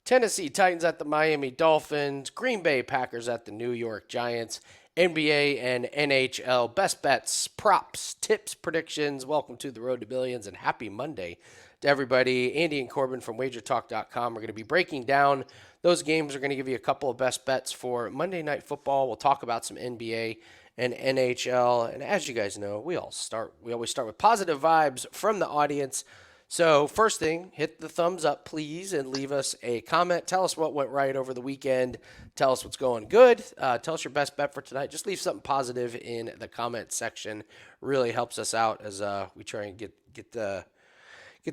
Tennessee Titans at the Miami Dolphins, Green Bay Packers at the New York Giants, NBA and NHL best bets, props, tips, predictions. Welcome to the Road to Billions and happy Monday to everybody. Andy and Corbin from WagerTalk.com. We're going to be breaking down those games. We're going to give you a couple of best bets for Monday Night Football. We'll talk about some NBA and NHL. And as you guys know, we always start with positive vibes from the audience. So first thing, hit the thumbs up, please, and leave us a comment. Tell us what went right over the weekend. Tell us what's going good. Tell us your best bet for tonight. Just leave something positive in the comment section. Really helps us out as we try and get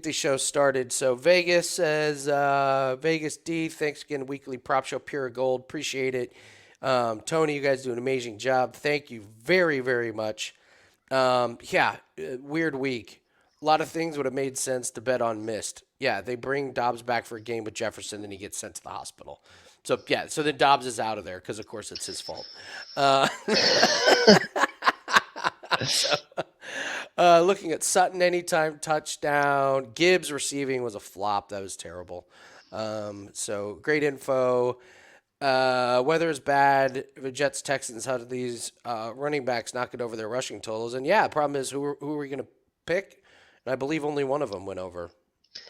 these shows started. So Vegas says, Vegas D, thanks again, weekly prop show, pure gold. Appreciate it. Tony, you guys do an amazing job. Thank you very, very much. Weird week. A lot of things would have made sense to bet on missed. Yeah, they bring Dobbs back for a game with Jefferson, and he gets sent to the hospital. So then Dobbs is out of there because, of course, it's his fault. Looking at Sutton anytime touchdown. Gibbs receiving was a flop. That was terrible. So great info. Weather is bad. The Jets, Texans, how do these running backs knock it over their rushing totals? And the problem is who are we going to pick? And I believe only one of them went over.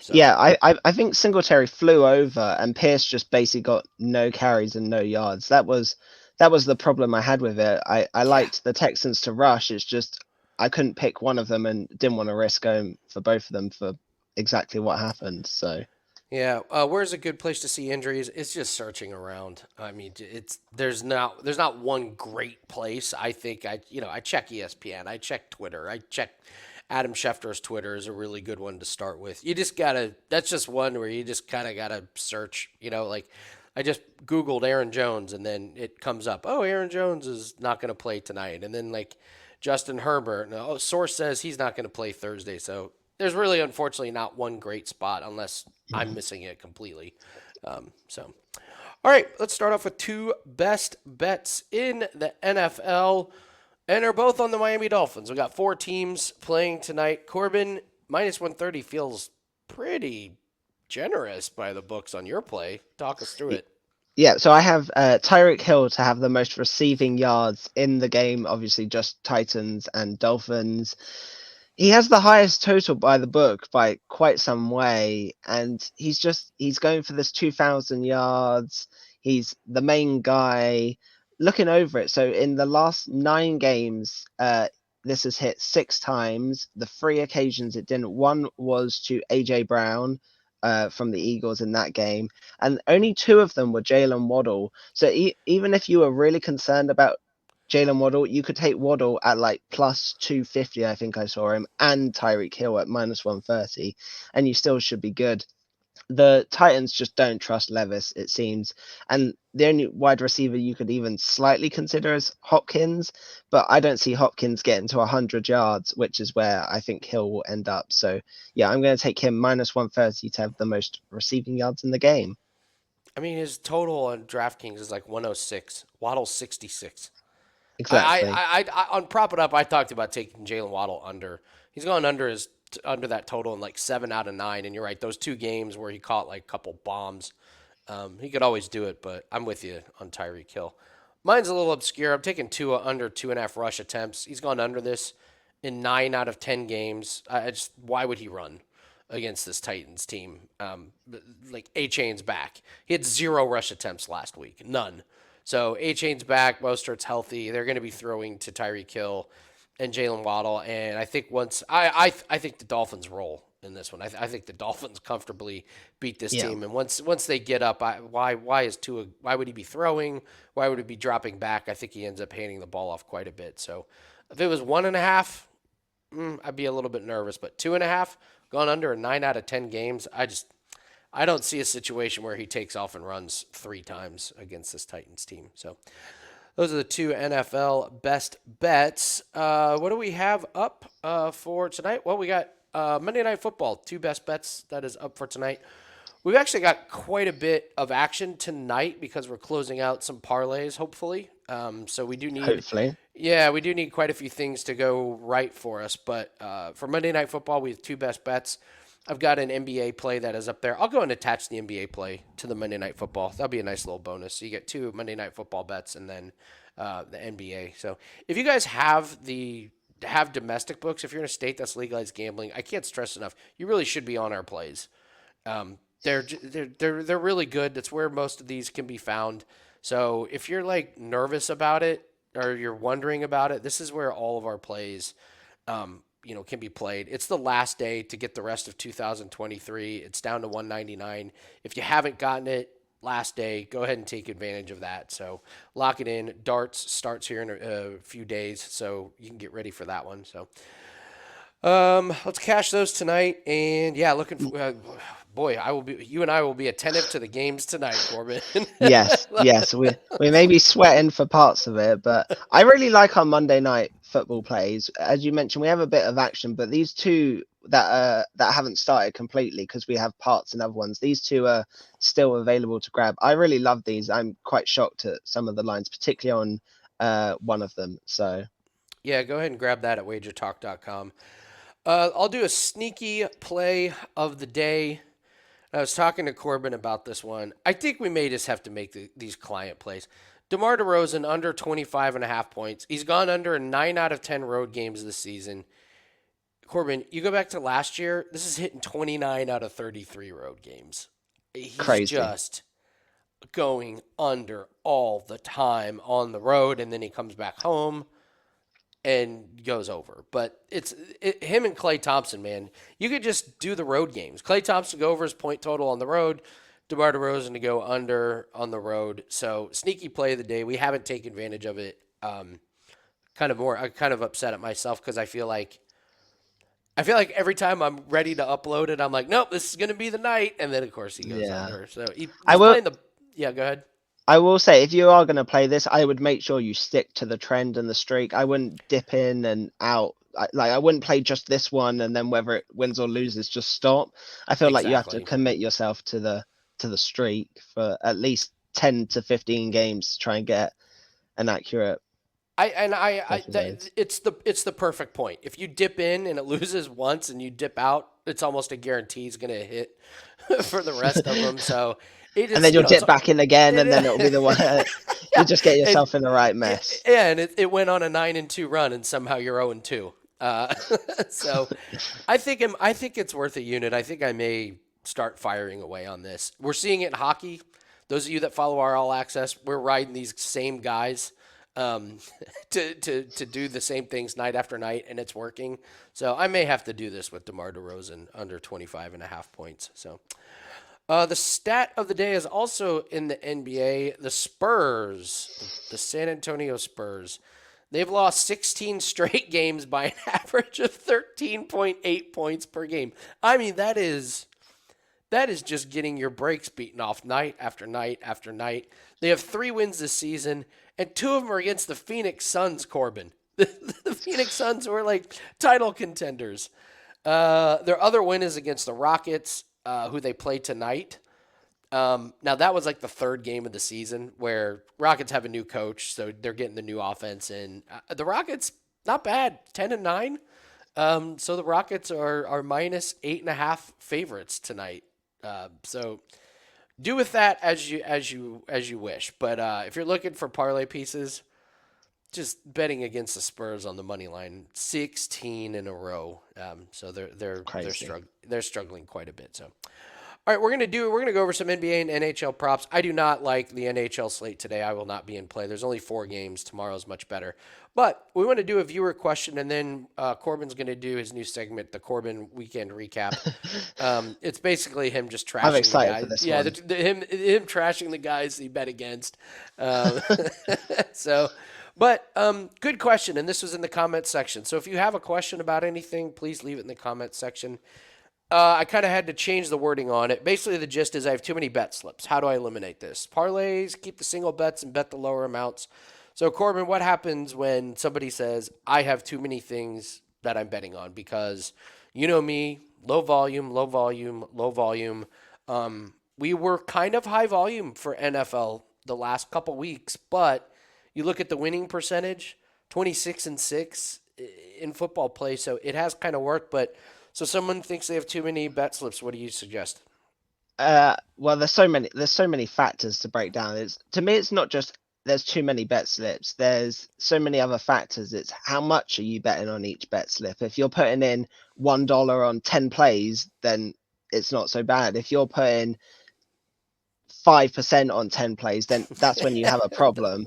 So. Yeah, I think Singletary flew over and Pierce just basically got no carries and no yards. That was the problem I had with it. I liked the Texans to rush. It's just I couldn't pick one of them and didn't want to risk going for both of them for exactly what happened. So yeah, where's a good place to see injuries? It's just searching around. I mean, there's not one great place. I think I check ESPN, I check Twitter, I check Adam Schefter's Twitter is a really good one to start with. You just gotta. That's just one where you just kind of gotta search. Like I just Googled Aaron Jones and then it comes up. Oh, Aaron Jones is not going to play tonight, and then like Justin Herbert. No, source says he's not going to play Thursday. So there's really, unfortunately, not one great spot unless I'm missing it completely. All right, let's start off with two best bets in the NFL. And they're both on the Miami Dolphins. We got four teams playing tonight. Corbin, minus 130 feels pretty generous by the books on your play. Talk us through it. Yeah, so I have Tyreek Hill to have the most receiving yards in the game, obviously just Titans and Dolphins. He has the highest total by the book by quite some way, and he's going for this 2,000 yards. He's the main guy. Looking over it, so in the last 9 games, this has hit 6 times. The 3 occasions it didn't. One was to AJ Brown from the Eagles in that game, and only 2 of them were Jalen Waddle. So even if you were really concerned about Jalen Waddle, you could take Waddle at like plus 250. I think I saw him, and Tyreek Hill at minus 130, and you still should be good. The Titans just don't trust Levis, it seems. And the only wide receiver you could even slightly consider is Hopkins, but I don't see Hopkins getting to 100 yards, which is where I think Hill will end up. So, yeah, I'm going to take him minus 130 to have the most receiving yards in the game. I mean, his total on DraftKings is like 106. Waddle's 66. Exactly. On Prop It Up, I talked about taking Jalen Waddle under. He's gone under that total in like 7 out of 9. And you're right, those 2 games where he caught like a couple bombs, he could always do it. But I'm with you on Tyreek Hill. Mine's a little obscure. I'm taking Tua under 2.5 rush attempts. He's gone under this in 9 out of 10 games. Why would he run against this Titans team? Like A-Chain's back. He had 0 rush attempts last week, none. So A-Chain's back, Mostert's healthy. They're going to be throwing to Tyreek Hill and Jalen Waddle, and I think I think the Dolphins roll in this one. I think the Dolphins comfortably beat this team, and once they get up, why would he be throwing? Why would he be dropping back? I think he ends up handing the ball off quite a bit. So if it was 1.5, I'd be a little bit nervous, but 2.5 gone under in 9 out of 10 games. I don't see a situation where he takes off and runs 3 times against this Titans team. So those are the 2 NFL best bets. What do we have up for tonight? Well, we got Monday Night Football, 2 best bets that is up for tonight. We've actually got quite a bit of action tonight because we're closing out some parlays, hopefully. So we do need, hopefully, we do need quite a few things to go right for us. But for Monday Night Football, we have 2 best bets. I've got an NBA play that is up there. I'll go and attach the NBA play to the Monday Night Football. That'll be a nice little bonus. So you get two Monday Night Football bets and then the NBA. So if you guys have domestic books, if you're in a state that's legalized gambling, I can't stress enough. You really should be on our plays. They're really good. That's where most of these can be found. So if you're like nervous about it or you're wondering about it, this is where all of our plays, can be played. It's the last day to get the rest of 2023. It's down to 199. If you haven't gotten it, last day, go ahead and take advantage of that. So lock it in. Darts starts here in a few days, so you can get ready for that one. So let's cash those tonight. And yeah, looking for boy, you and I will be attentive to the games tonight, Corbin. Yes, yes, we may be sweating for parts of it, but I really like our Monday night football plays. As you mentioned, we have a bit of action, but these two that haven't started completely because we have parts and other ones. These two are still available to grab. I really love these. I'm quite shocked at some of the lines, particularly on one of them. So Yeah, go ahead and grab that at WagerTalk.com. I'll do a sneaky play of the day. I was talking to Corbin about this one. I think we may just have to make these client plays. DeMar DeRozan under 25.5 points. He's gone under 9 out of 10 road games this season. Corbin, you go back to last year, this is hitting 29 out of 33 road games. He's crazy. just going under all the time on the road, and then he comes back home and goes over. But him and Klay Thompson, man. You could just do the road games. Klay Thompson go over his point total on the road. DeMar DeRozan to go under on the road. So sneaky play of the day. We haven't taken advantage of it. I'm kind of upset at myself because I feel like every time I'm ready to upload it, I'm like, nope, this is gonna be the night, and then of course he goes Yeah, under. So I he's will. playing the. Yeah, go ahead. I will say, if you are going to play this, I would make sure you stick to the trend and the streak. I wouldn't dip in and out. I wouldn't play just this one and then whether it wins or loses, just stop. I feel like you have to Exactly. commit yourself to the streak for at least 10 to 15 games to try and get an accurate both of those. It's the perfect point. If you dip in and it loses once and you dip out, it's almost a guarantee it's gonna hit for the rest of them. So it And just then you'll it's dip back in again, and then it'll be the one. You yeah, just get and yourself in the right mess. yeah, and it went on a 9-2 run, and somehow you're 0-2. So I think it's worth a unit. I think I may start firing away on this. We're seeing it in hockey. Those of you that follow our All Access, we're riding these same guys um, to do the same things night after night, and it's working. So I may have to do this with DeMar DeRozan under 25.5 points. So the stat of the day is also in the NBA. The Spurs, the San Antonio Spurs, they've lost 16 straight games by an average of 13.8 points per game. I mean, that is just getting your brakes beaten off night after night after night. They have 3 wins this season, and 2 of them are against the Phoenix Suns, Corbin. The Phoenix Suns were like title contenders. Their other win is against the Rockets, who they play tonight. Now that was like the 3rd game of the season where Rockets have a new coach, so they're getting the new offense in. The Rockets not bad, 10-9. So the Rockets are minus 8.5 favorites tonight. So do with that as you wish. But if you're looking for parlay pieces, just betting against the Spurs on the money line, 16 in a row. So Crazy. they're struggling quite a bit. So all right, we're gonna go over some NBA and NHL props. I do not like the NHL slate today. I will not be in play. There's only 4 games. Tomorrow's much better. But we want to do a viewer question, and then Corbin's going to do his new segment, the Corbin Weekend Recap. It's basically him just I'm trashing the excited for guys. this Yeah, one. him trashing the guys he bet against. Um, so, but good question, and this was in the comments section. So if you have a question about anything, please leave it in the comments section. I kind of had to change the wording on it. Basically, the gist is I have too many bet slips. How do I eliminate this? Parlays, keep the single bets and bet the lower amounts. So, Corbin, what happens when somebody says, I have too many things that I'm betting on? Because you know me, low volume, low volume, low volume. We were kind of high volume for NFL the last couple weeks, but you look at the winning percentage, 26-6 in football play. So it has kind of worked, but So someone thinks they have too many bet slips. What do you suggest? Well, there's so many factors to break down. It's to me, it's not just there's too many bet slips. There's so many other factors. It's how much are you betting on each bet slip? If you're putting in $1 on 10 plays, then it's not so bad. If you're putting 5% on 10 plays, then that's when you have a problem.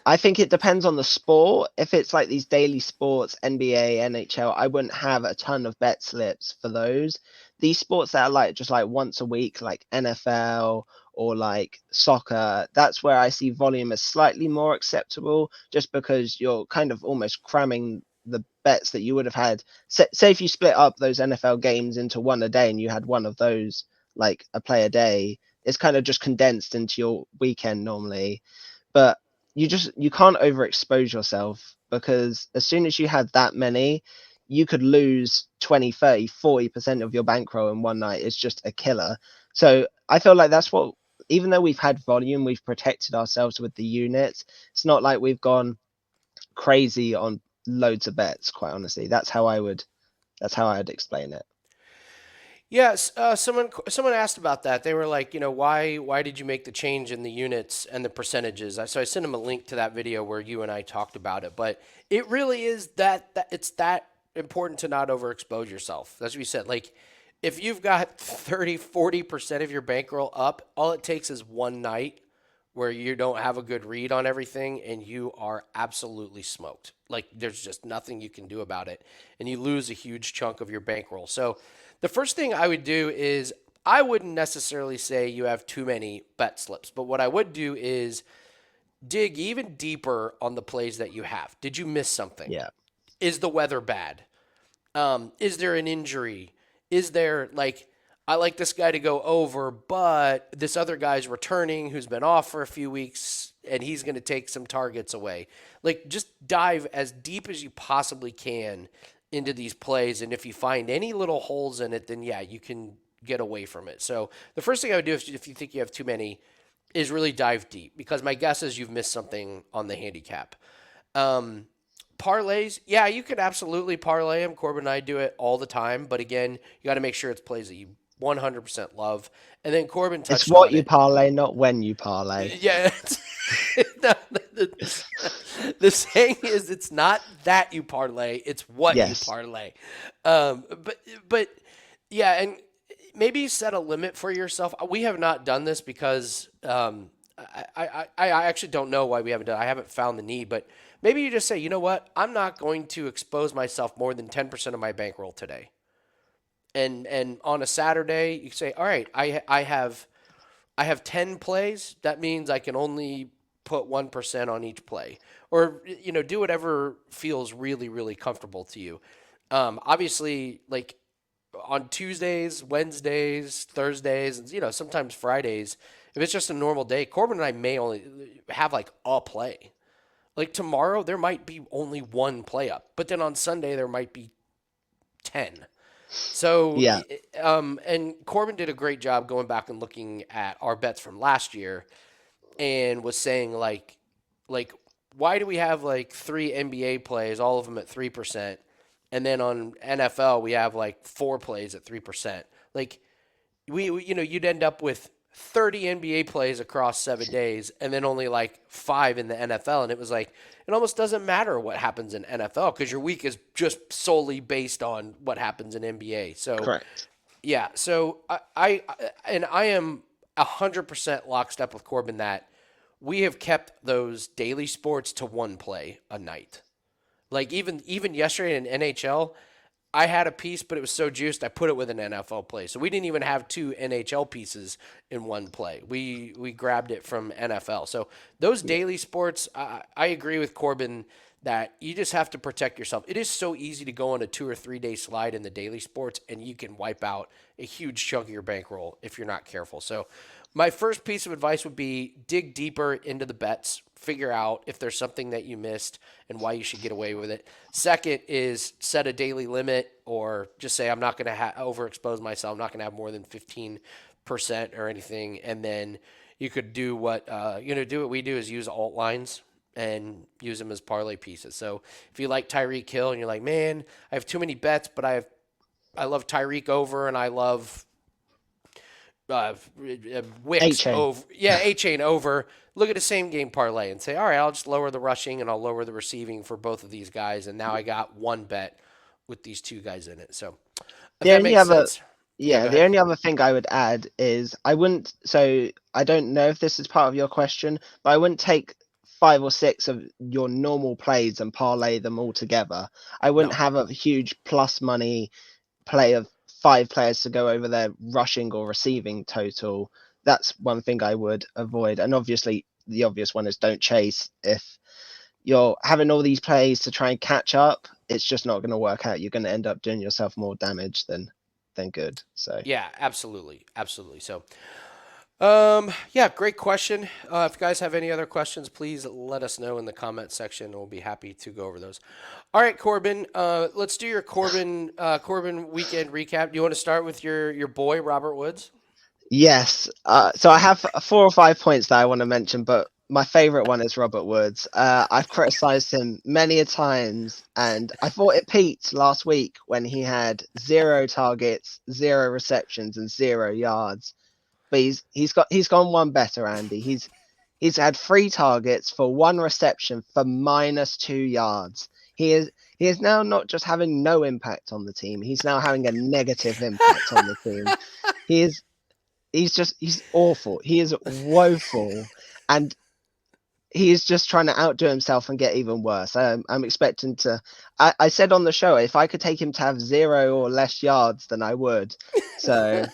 I think it depends on the sport. If it's like these daily sports, NBA, NHL, I wouldn't have a ton of bet slips for those. These sports that are like just like once a week, like NFL or like soccer, that's where I see volume as slightly more acceptable, just because you're kind of almost cramming the bets that you would have had. Say if you split up those NFL games into one a day and you had one of those, like a play a day, it's kind of just condensed into your weekend normally. But you can't overexpose yourself, because as soon as you had that many, you could lose 20, 30, 40% of your bankroll in one night. It's just a killer. So I feel like that's what, even though we've had volume, we've protected ourselves with the units. It's not like we've gone crazy on loads of bets, quite honestly. That's how I'd explain it. Yes, someone asked about that. They were like, why did you make the change in the units and the percentages? So I sent them a link to that video where you and I talked about it. But it really is that it's that important to not overexpose yourself. As we said, like if you've got 30, 40% of your bankroll up, all it takes is one night where you don't have a good read on everything and you are absolutely smoked. Like there's just nothing you can do about it and you lose a huge chunk of your bankroll. So the first thing I would do is I wouldn't necessarily say you have too many bet slips, but what I would do is dig even deeper on the plays that you have. Did you miss something? Yeah. Is the weather bad? Is there an injury? Is there like I like this guy to go over, but this other guy's returning who's been off for a few weeks and he's going to take some targets away. Like just dive as deep as you possibly can into these plays, and if you find any little holes in it, then yeah, you can get away from it. So the first thing I would do if you think you have too many is really dive deep, because my guess is you've missed something on the handicap. Um, Parlays, yeah, you could absolutely parlay them. Corbin and I do it all the time, but again, you got to make sure it's plays that you 100% love. And then Corbin It's touched what on you it. parlay, not when you parlay. Yeah, the saying is it's not that you parlay, it's what you Yes. parlay. But yeah, and maybe set a limit for yourself. We have not done this because I actually don't know why we haven't done. I haven't found the need, but maybe you just say, you know what, I'm not going to expose myself more than 10% of my bankroll today. And on a Saturday, you say, all right, I have 10 plays. That means I can only put 1% on each play. Or, do whatever feels really, really comfortable to you. Obviously, like on Tuesdays, Wednesdays, Thursdays, and, sometimes Fridays, if it's just a normal day, Corbin and I may only have like a play. Like tomorrow, there might be only one play up, but then on Sunday, there might be 10. So, Yeah. and Corbin did a great job going back and looking at our bets from last year and was saying like why do we have like three NBA plays, all of them at 3%, and then on NFL we have like four plays at 3%. Like you'd end up with 30 NBA plays across 7 days and then only like five in the NFL. And it was like, it almost doesn't matter what happens in NFL because your week is just solely based on what happens in NBA. So, Correct. yeah. So I am 100% lockstep with Corbin that we have kept those daily sports to one play a night. Like even yesterday in NHL, I had a piece, but it was so juiced, I put it with an NFL play. So we didn't even have two NHL pieces in one play. We grabbed it from NFL. So those Yeah. daily sports, I agree with Corbin that you just have to protect yourself. It is so easy to go on a 2 or 3 day slide in the daily sports, and you can wipe out a huge chunk of your bankroll if you're not careful. So my first piece of advice would be dig deeper into the bets, figure out if there's something that you missed and why you should get away with it. Second is set a daily limit, or just say I'm not going to overexpose myself. I'm not going to have more than 15% or anything. And then you could do do what we do is use alt lines and use them as parlay pieces. So if you like Tyreek Hill and you're like, man, I have too many bets, but I have Tyreek over, and I love Wicks A-Chain. over. Yeah, A Chain over. Look at the same game parlay and say, all right, I'll just lower the rushing and I'll lower the receiving for both of these guys, and now I got one bet with these two guys in it. So if The that only makes other, sense, yeah, yeah, go the ahead. only other thing I would add is I wouldn't. So I don't know if this is part of your question, but I wouldn't take 5 or 6 of your normal plays and parlay them all together. I wouldn't No. have a huge plus money play of 5 players to go over their rushing or receiving total. That's one thing I would avoid. And obviously, the obvious one is don't chase. If you're having all these plays to try and catch up, it's just not going to work out. You're going to end up doing yourself more damage than good. So Yeah, absolutely, absolutely. So, yeah, great question. If you guys have any other questions, please let us know in the comment section. We'll be happy to go over those. All right, Corbin. Let's do your Corbin weekend recap. Do you want to start with your boy Robert Woods? yes, so I have 4 or 5 points that I want to mention, but my favorite one is Robert Woods. I've criticized him many a times, and I thought it peaked last week when he had 0 targets, 0 receptions, and 0 yards. But he's gone one better, Andy. He's had 3 targets for 1 reception for -2 yards. He is he is now not just having no impact on the team. He's now having a negative impact on the team. He is he's awful. He is woeful, and he is just trying to outdo himself and get even worse. I'm expecting to. I said on the show if I could take him to have 0 or less yards, then I would. So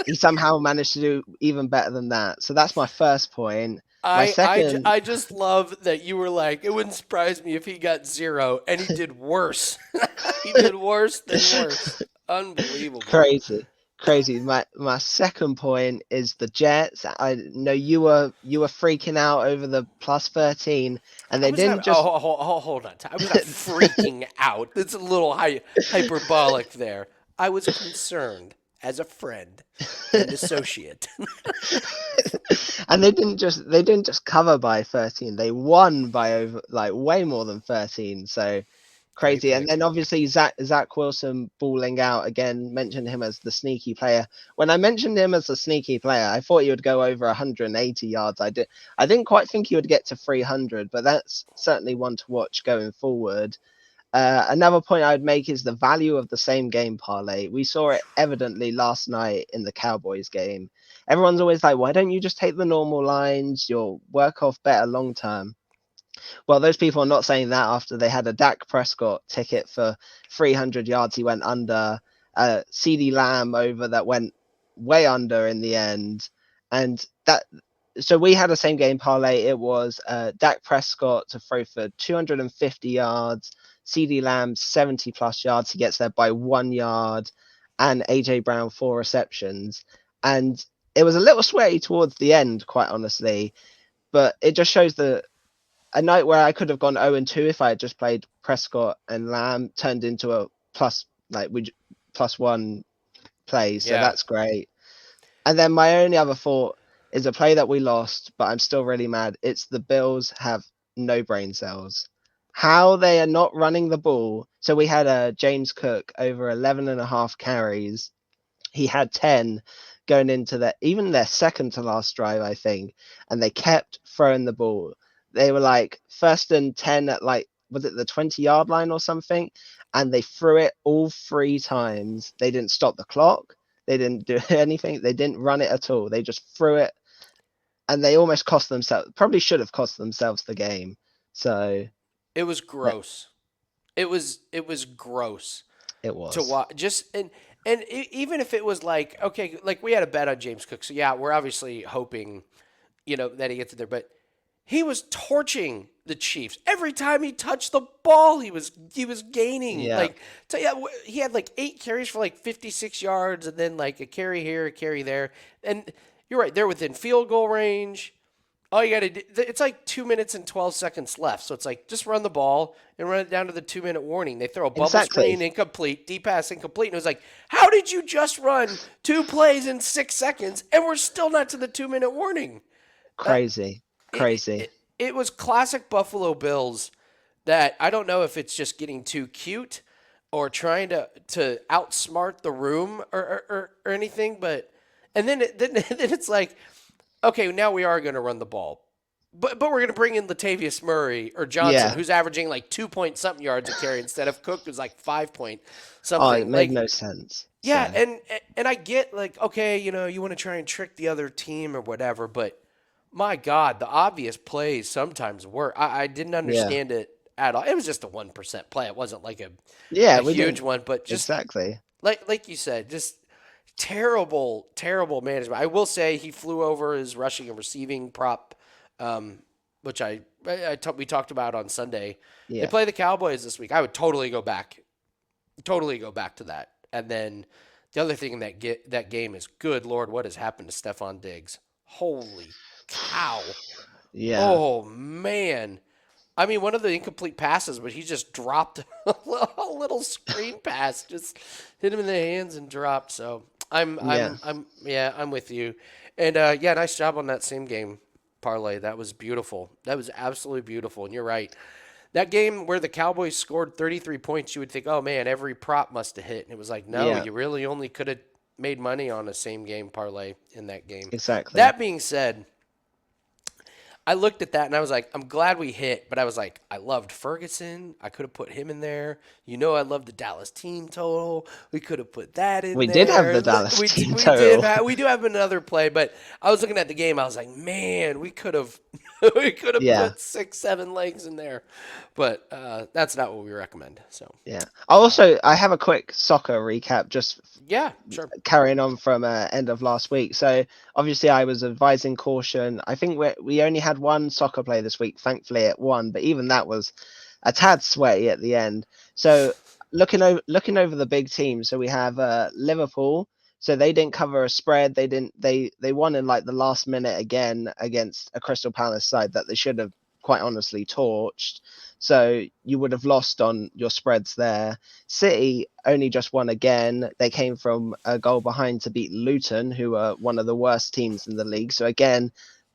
he somehow managed to do even better than that. So that's my first point. My second, I just love that you were like, it wouldn't surprise me if he got zero, and he did worse. He did worse than worse. Unbelievable. crazy, crazy. My second point is the Jets. I know you were freaking out over the +13, and I they was not. didn't just. Hold on. I was not freaking out. That's a little hyperbolic there. I was concerned as a friend and associate. And they didn't just cover by 13. They won by over like way more than 13. So Great crazy. And pick. then obviously Zach Wilson balling out again, mentioned him as the sneaky player. When I mentioned him as a sneaky player, I thought he would go over 180 yards. I didn't quite think he would get to 300, but that's certainly one to watch going forward. Another point I would make is the value of the same game parlay. We saw it evidently last night in the Cowboys game. Everyone's always like, why don't you just take the normal lines? You'll work off better long term. Well, those people are not saying that after they had a Dak Prescott ticket for 300 yards. He went under. CD Lamb over that went way under in the end. And that so we had a same game parlay. It was Dak Prescott to throw for 250 yards, CD Lamb 70 plus yards. He gets there by 1 yard, and AJ Brown 4 receptions. And it was a little sweaty towards the end, quite honestly. But it just shows that a night where I could have gone 0-2 if I had just played Prescott and Lamb turned into a +1 play. So Yeah. that's great. And then my only other thought is a play that we lost, but I'm still really mad. It's the Bills have no brain cells. How they are not running the ball. So we had a James Cook over 11 and a half carries. He had 10 going into even their second to last drive, I think, and they kept throwing the ball. They were like first and 10 at like, was it the 20-yard line or something? And they threw it all 3 times. They didn't stop the clock. They didn't do anything. They didn't run it at all. They just threw it, and they almost cost themselves. Probably should have cost themselves the game. So It was that gross. It was gross it to was. watch. Even if it was like, okay, like we had a bet on James Cook, so yeah, we're obviously hoping, that he gets it there, but he was torching the Chiefs every time he touched the ball. He was gaining Yeah, like, so yeah, he had like 8 carries for like 56 yards, and then like a carry here, a carry there, and you're right, they're within field goal range. All you got to do, it's like 2 minutes and 12 seconds left. So it's like, just run the ball and run it down to the 2 minute warning. They throw a bubble screen, exactly. incomplete, deep pass, incomplete. And it was like, how did you just run 2 plays in 6 seconds and we're still not to the 2 minute warning? Uh, Crazy. Crazy. it was classic Buffalo Bills that I don't know if it's just getting too cute or trying to outsmart the room or anything. But and then it's like, okay, now we are going to run the ball, but we're going to bring in Latavius Murray or Johnson, Yeah. who's averaging like 2 point something yards a carry instead of Cook, who's like 5 point Oh, it something. made Like, no sense. yeah, So and I get like, okay, you want to try and trick the other team or whatever, but my God, the obvious plays sometimes work. I didn't yeah, understand it at all. It was just a 1% play. It wasn't like yeah, a we huge didn't one, but just exactly. like you said, just terrible management. I will say he flew over his rushing and receiving prop, um, which we talked about on Sunday. They Yeah. play the Cowboys this week. I would totally go back to that. And then the other thing in that game is, good Lord, what has happened to Stephon Diggs? Holy cow! Yeah. Oh man! I mean, one of the incomplete passes, but he just dropped a little screen pass, just hit him in the hands and dropped. So Yeah. yeah, I'm with you. And yeah, nice job on that same game parlay. That was beautiful. That was absolutely beautiful. And you're right. That game where the Cowboys scored 33 points, you would think, oh man, every prop must have hit. And it was like, no, Yeah. you really only could have made money on a same game parlay in that game. Exactly. That being said, I looked at that and I was like, I'm glad we hit, but I was like, I loved Ferguson. I could have put him in there. I love the Dallas team total. We could have put that in We did have there. the Dallas team We total. we do have another play, but I was looking at the game. I was like, man, we could have we could have Yeah. put 6, 7 legs in there, but that's not what we recommend. So Yeah. I have a quick soccer recap, just yeah, sure. carrying on from end of last week. So obviously I was advising caution. I think we only had one soccer play this week. Thankfully it won, but even that was a tad sweaty at the end. So looking over the big teams. So we have Liverpool. So they didn't cover a spread. They won in like the last minute again against a Crystal Palace side that they should have quite honestly torched. So you would have lost on your spreads there. City only just won again. They came from a goal behind to beat Luton, who are one of the worst teams in the league. So again,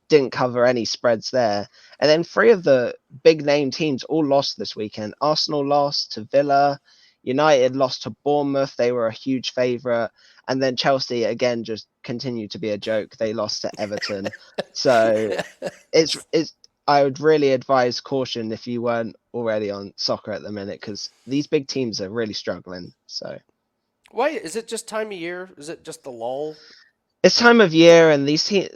didn't cover any spreads there. And then three of the big name teams all lost this weekend. Arsenal lost to Villa. United lost to Bournemouth. They were a huge favourite. And then Chelsea again just continued to be a joke. They lost to Everton. So it's I would really advise caution if you weren't already on soccer at the minute because these big teams are really struggling. So Why is it just time of year? Is it just the lull? it's time of year, and these teams,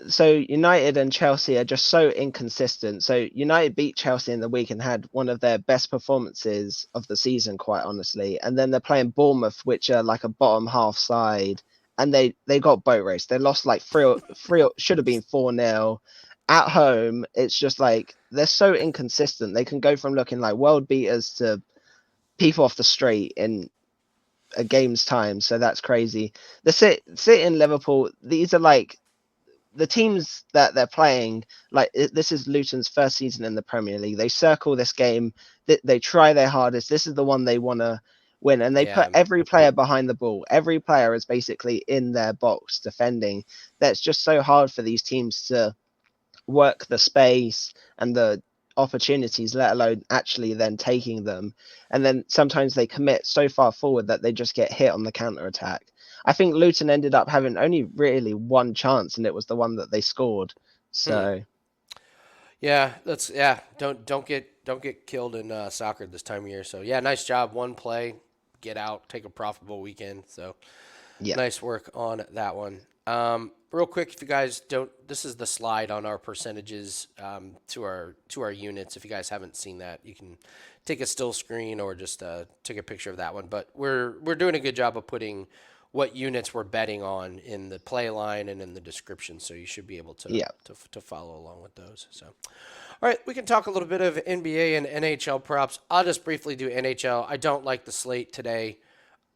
so United and Chelsea are just so inconsistent. So United beat Chelsea in the week and had one of their best performances of the season, quite honestly. And then they're playing Bournemouth, which are like a bottom half side, and they got boat raced. They lost like three should have been 4-0 at home. It's just like they're so inconsistent. They can go from looking like world beaters to people off the street in a game's time. So that's crazy. The City and Liverpool, these are like the teams that they're playing. Like this is Luton's first season in the Premier League. They circle this game. They try their hardest. This is the one they want to win, and they put Yeah, every player behind the ball. Every player is basically in their box defending. That's just so hard for these teams to work the space and the opportunities, let alone actually then taking them. And then sometimes they commit so far forward that they just get hit on the counter attack. I think Luton ended up having only really one chance, and it was the one that they scored. hmm. So Yeah, that's yeah. Don't get killed in soccer this time of year. So yeah, nice job. One play, get out, take a profitable weekend. So yeah, nice work on that one. Real quick, if you guys don't, this is the slide on our percentages to our units. If you guys haven't seen that, you can take a still screen or just take a picture of that one. But we're doing a good job of putting what units we're betting on in the play line and in the description, so you should be able to yeah, to follow along with those. So, all right, we can talk a little bit of NBA and NHL props. I'll just briefly do NHL. I don't like the slate today.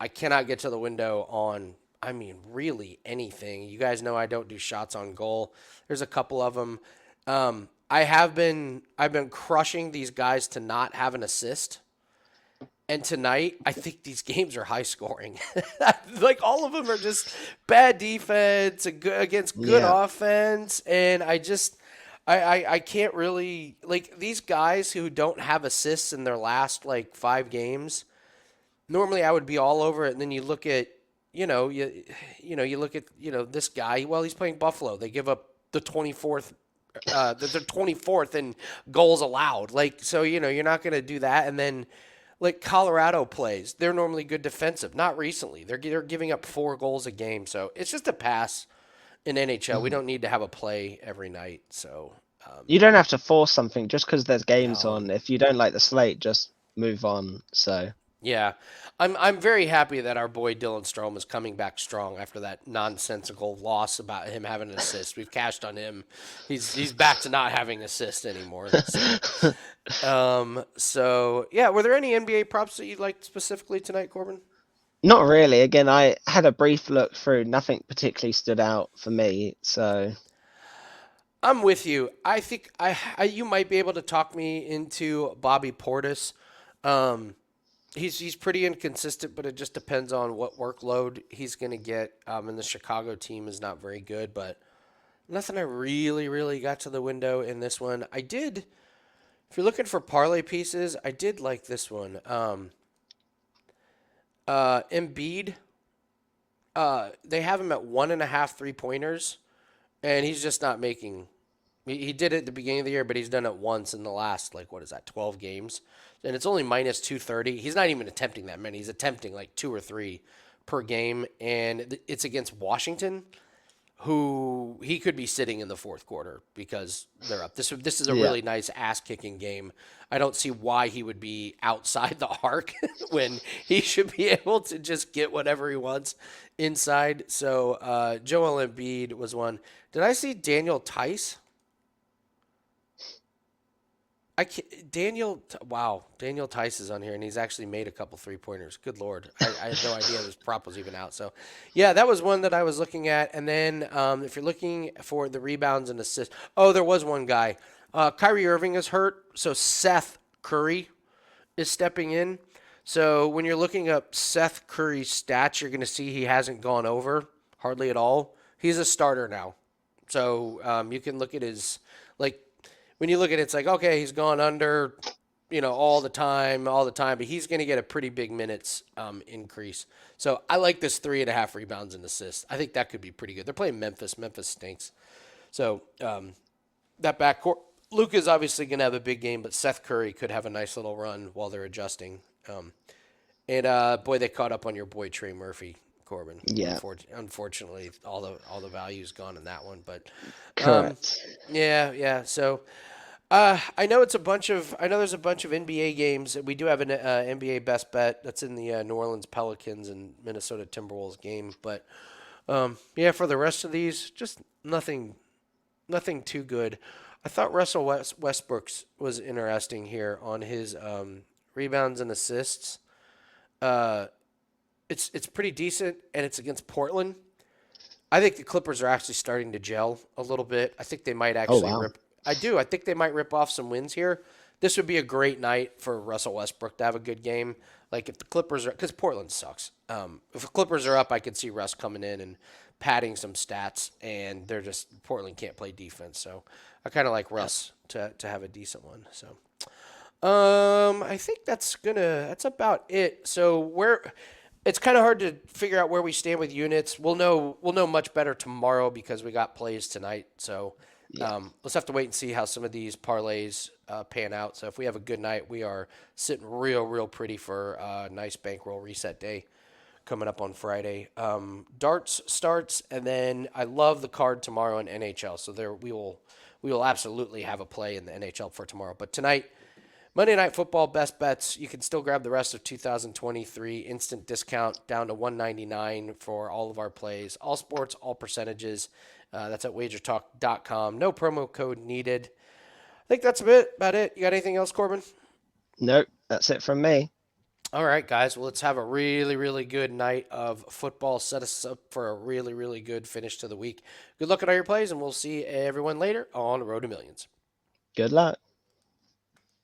I cannot get to the window on, I mean, really anything. You guys know I don't do shots on goal. There's a couple of them. I've been crushing these guys to not have an assist. And tonight, I think these games are high scoring. Like all of them are just bad defense against good yeah, offense, and I can't really like these guys who don't have assists in their last like 5 games. normally I would be all over it, and then you look at, you look at, this guy. Well, he's playing Buffalo. They give up the 24th, the 24th in goals allowed. Like, so you're not going to do that. And then, like Colorado plays, they're normally good defensive. Not recently. They're giving up 4 goals a game. So it's just a pass in NHL. We Mhm. don't need to have a play every night. So You don't have to force something just because there's games no. on. If you don't like the slate, just move on. So Yeah, I'm very happy that our boy Dylan Strome is coming back strong after that nonsensical loss about him having an assist. We've cashed on him. He's back to not having assists anymore. So yeah, were there any NBA props that you liked specifically tonight, Corbin? not really. Again, I had a brief look through. Nothing particularly stood out for me. So I'm with you. I think you might be able to talk me into Bobby Portis. Um, he's pretty inconsistent, but it just depends on what workload he's going to get. And the Chicago team is not very good, but nothing I really got to the window in this one. I did. If you're looking for parlay pieces, I did like this one. Embiid. They have him at 1.5 3 pointers, and he's just not making. He did it at the beginning of the year, but he's done it once in the last, like, what is that, 12 games, and it's only minus 230. He's not even attempting that many. He's attempting like 2 or 3 per game, and it's against Washington, who he could be sitting in the fourth quarter because they're up. This is a yeah, really nice ass kicking game. I don't see why he would be outside the arc when he should be able to just get whatever he wants inside. So Joel Embiid was one. Did I see Daniel Tice? I can't, wow, Daniel Tice is on here, and he's actually made a couple 3 pointers. Good lord, I had no idea this prop was even out. So, yeah, that was one that I was looking at. And then if you're looking for the rebounds and assists, oh, there was one guy. Kyrie Irving is hurt, so Seth Curry is stepping in. So when you're looking up Seth Curry's stats, you're going to see he hasn't gone over hardly at all. He's a starter now, so you can look at his like when you look at it, it's like, okay, he's gone under, all the time, but he's going to get a pretty big minutes increase. So I like this 3.5 rebounds and assists. I think that could be pretty good. They're playing Memphis. Memphis stinks. So that backcourt, Luka's obviously going to have a big game, but Seth Curry could have a nice little run while they're adjusting. And boy, they caught up on your boy Trey Murphy, Corbin. yeah, Unfortunately, all the value's gone in that one. But um, correct. yeah. So I know I know there's a bunch of NBA games. We do have an NBA best bet that's in the New Orleans Pelicans and Minnesota Timberwolves game. But yeah, for the rest of these, just nothing too good. I thought Westbrook's was interesting here on his rebounds and assists. Uh, it's pretty decent, and it's against Portland. I think the Clippers are actually starting to gel a little bit. I think they might Oh actually wow. rip. I do. I think they might rip off some wins here. This would be a great night for Russell Westbrook to have a good game. Like if the Clippers are, because Portland sucks. If the Clippers are up, I could see Russ coming in and padding some stats, and they're just Portland can't play defense. So I kind of like Russ to have a decent one. So I think that's about it. So where it's kind of hard to figure out where we stand with units. We'll know much better tomorrow because we got plays tonight. So Yeah. let's have to wait and see how some of these parlays pan out. So if we have a good night, we are sitting real pretty for a nice bankroll reset day coming up on Friday. Darts starts, and then I love the card tomorrow in NHL. So there we will absolutely have a play in the NHL for tomorrow. But tonight, Monday Night Football best bets. You can still grab the rest of 2023 instant discount down to 199 for all of our plays. All sports, all percentages. That's at WagerTalk.com. No promo code needed. I think that's about it. You got anything else, Corbin? Nope, that's it from me. All right, guys. Well, let's have a really good night of football. Set us up for a really good finish to the week. Good luck at all your plays, and we'll see everyone later on the Road to Millions. Good luck.